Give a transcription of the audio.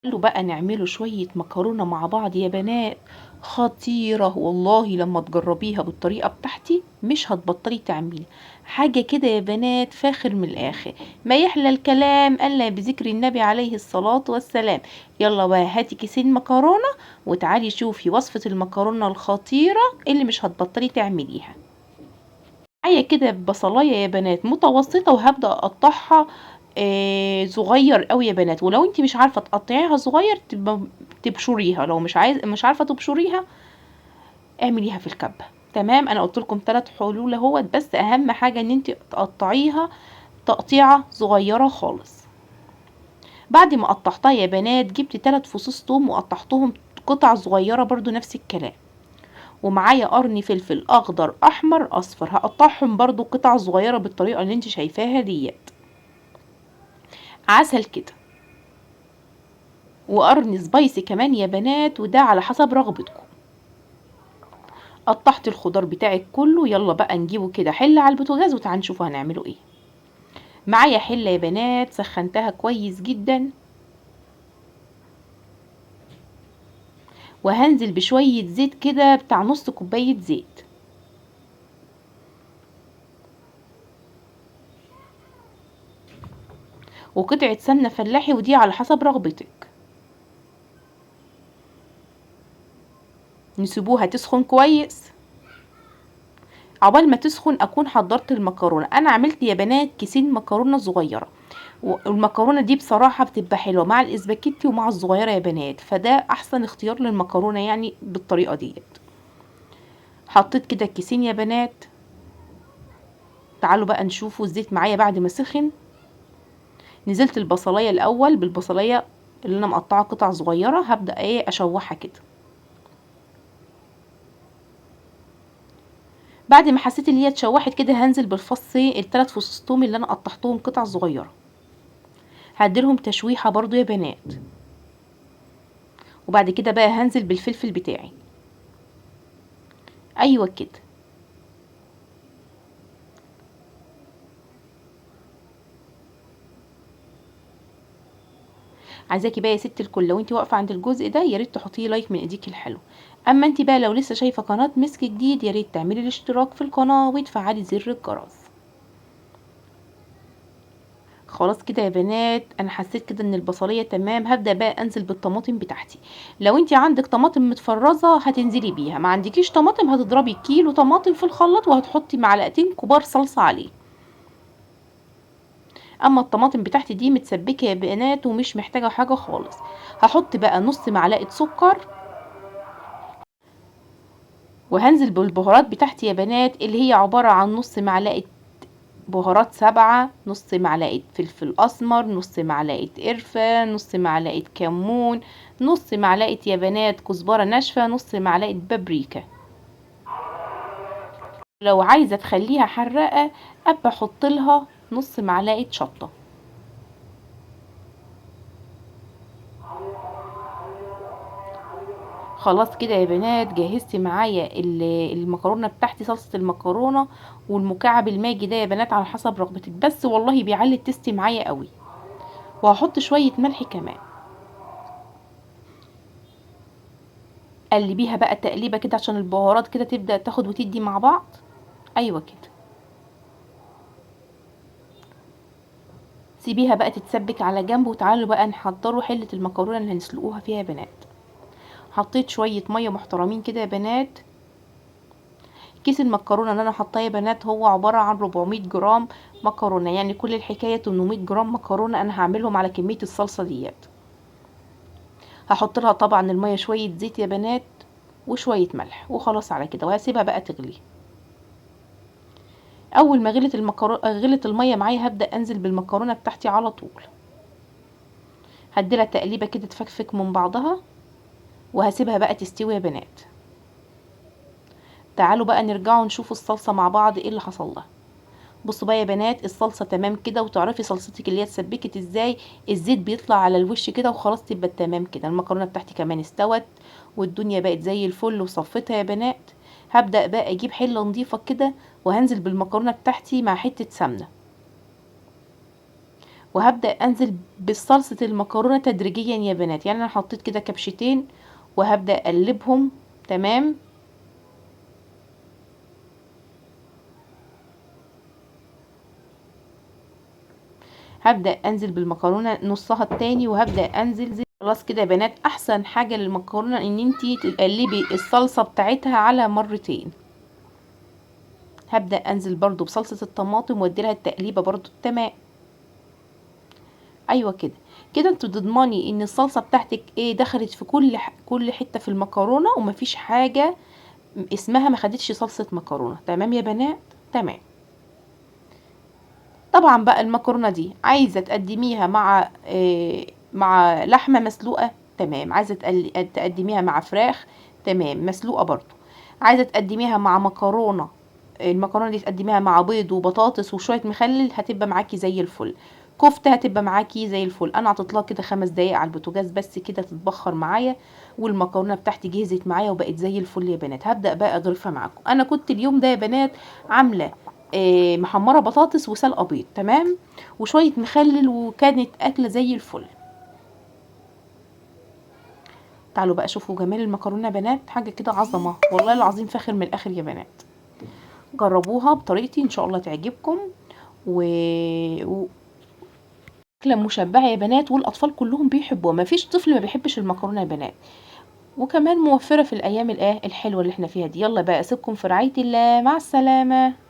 تعالوا بقى نعملوا شوية مكرونة مع بعض يا بنات، خطيرة والله. لما تجربيها بالطريقة بتاعتي مش هتبطلي تعملي حاجة كده يا بنات، فاخر من الآخر. ما يحلى الكلام ألا بذكر النبي عليه الصلاة والسلام. يلا بقى هاتي كيسين مكرونة وتعالي شوفي وصفة المكرونة الخطيرة اللي مش هتبطلي تعمليها. معايا كده بصلاية يا بنات متوسطة، وهبدأ أقطعها صغير قوي يا بنات. ولو انت مش عارفة تقطعيها صغير تبشريها، لو مش عارفة تبشريها اعمليها في الكبة. تمام، انا قلت لكم 3 حلول اهوت، بس اهم حاجة ان انت تقطعيها تقطيعة صغيرة خالص. بعد ما قطعتها يا بنات جبت 3 فصوص توم وقطعتهم قطع صغيرة برضو نفس الكلام. ومعايا قرن فلفل اخضر احمر اصفر، هقطعهم برضو قطع صغيرة بالطريقة اللي انت شايفاها ديت. عسل كده، وقرن سبايسي كمان يا بنات، وده على حسب رغبتكم. قطعت الخضار بتاعك كله. يلا بقى نجيبه كده حلة على البوتاجاز وتعالوا نشوفوا هنعمله ايه. معايا حلة يا بنات سخنتها كويس جدا، وهنزل بشوية زيت كده بتاع نص كوباية زيت، وقطعة سمنة فلاحي ودي على حسب رغبتك. نسيبوها تسخن كويس. عقبال ما تسخن اكون حضرت المكرونة. انا عملت يا بنات كيسين مكرونة صغيرة، والمكرونه دي بصراحه بتبقى حلوه مع الاسباجيتي ومع الصغيره يا بنات، فده احسن اختيار للمكرونه يعني بالطريقه ديت. حطيت كده الكيسين يا بنات. تعالوا بقى نشوفوا الزيت معايا بعد ما سخن. نزلت البصلايه الاول بالبصلايه اللي انا مقطعه قطع صغيره، هبدا اشوحها كده. بعد ما حسيت ان هي اتشوحت كده هنزل ال3 فصوص توم اللي انا قطعتهم قطع صغيره، هديلهم تشويحه برضو يا بنات. وبعد كده بقى هنزل بالفلفل بتاعي. ايوه كده. عايزاكي بقى يا ست الكل لو انت واقفه عند الجزء ده يا ريت تحطيه لايك من ايديك الحلو. اما انت بقى لو لسه شايفه قناه مسك جديد يا ريت تعملي الاشتراك في القناه وتفعلي زر الجرس. خلاص كده يا بنات انا حسيت كده ان البصليه تمام. هبدا بقى انزل بالطماطم بتاعتي. لو انت عندك طماطم متفرزه هتنزلي بيها، ما عندكيش طماطم هتضربي كيلو طماطم في الخلاط وهتحطي معلقتين كبار صلصه عليه. اما الطماطم بتاعتي دي متسبكه يا بنات ومش محتاجه حاجه خالص. هحط بقى نص معلقه سكر، وهنزل بالبهارات بتاعتي يا بنات اللي هي عبارة عن نص معلقة بهارات سبعة، نص معلقة فلفل أسمر، نص معلقة قرفة، نص معلقة كمون، نص معلقة يا بنات كزبرة ناشفة، نص معلقة بابريكا. لو عايزة تخليها حراقة أبقى أحط لها نص معلقة شطة. خلاص كده يا بنات جهزت معايا المكرونه بتاعتي، صلصه المكرونه والمكعب الماجي ده يا بنات على حسب رغبتك، بس والله بيعلي التست معايا قوي. وهحط شويه ملح كمان. قلبيها بقى تقليبه كده عشان البهارات كده تبدا تاخد وتدي مع بعض. ايوه كده. سيبيها بقى تتسبك على جنب، وتعالوا بقى نحضروا حله المكرونه اللي هنسلقوها فيها يا بنات. حطيت شويه ميه محترمين كده يا بنات. كيس المكرونه اللي انا حطاه يا بنات هو عباره عن 400 جرام مكرونه، يعني كل الحكايه 800 جرام مكرونه انا هعملهم على كميه الصلصه ديت. هحط لها طبعا الميه شويه زيت يا بنات وشويه ملح وخلاص على كده، وهسيبها بقى تغلي. اول ما غلت الميه معايا هبدا انزل بالمكرونه بتاعتي على طول. هديلها تقليبه كده تفكفك من بعضها، وهسيبها بقى تستوي يا بنات. تعالوا بقى نرجعوا نشوف الصلصه مع بعض ايه اللي حصل لها. بصوا بقى يا بنات الصلصه تمام كده، وتعرفي صلصتك اللي هي اتسبكت ازاي. الزيت بيطلع على الوش كده وخلاص تبقى تمام كده. المكرونه بتاعتي كمان استوت والدنيا بقت زي الفل وصفتها يا بنات. هبدا بقى اجيب حله نظيفه كده وهنزل بالمكرونه بتاعتي مع حته سمنه، وهبدأ انزل بصلصة المكرونة تدريجيا يا بنات. يعني انا حطيت كده كبشتين وهبدأ اقلبهم. تمام. هبدأ انزل بالمكرونة نصها التاني وهبدأ انزل. خلاص كده يا بنات. احسن حاجة للمكرونة ان انتي تقلبي الصلصة بتاعتها على مرتين. هبدأ انزل برضو بصلصة الطماطم واديلها التقليبة برضو. تمام. ايوه كده. كده انتوا تضمني ان الصلصة بتاعتك ايه دخلت في كل حتة في المكرونة، ومفيش حاجة اسمها ما خدتش صلصة مكرونة. تمام يا بنات. تمام. طبعا بقى المكرونة دي عايزة تقدميها مع لحمة مسلوقة. تمام. عايزة تقدميها مع فراخ. تمام مسلوقة برضو. عايزة تقدميها مع مكرونة، المكرونة دي تقدميها مع بيض وبطاطس وشوية مخلل، هتبقى معاكي زي الفل. كفتة هتبقى معاكي زي الفل. انا هتطلع كده 5 دقايق على البوتاجاز بس كده تتبخر معايا، والمكرونة بتاعتي جهزت معايا وبقت زي الفل يا بنات. هبدأ بقى اغرفها معاكم. انا كنت اليوم ده يا بنات عاملة محمرة بطاطس وسلقة بيض. تمام. وشوية مخلل، وكانت أكلة زي الفل. تعالوا بقى شوفوا جمال المكرونة يا بنات. حاجة كده عظمة والله العظيم، فاخر من الآخر يا بنات. جربوها بطريقتي إن شاء الله تعجبكم. و... و... أكلة مشبعة يا بنات، والأطفال كلهم بيحبوها. مفيش طفل ما بيحبش المكرونة يا بنات. وكمان موفرة في الأيام الحلوة اللي احنا فيها دي. يلا بقى أسيبكم في رعاية الله. مع السلامة.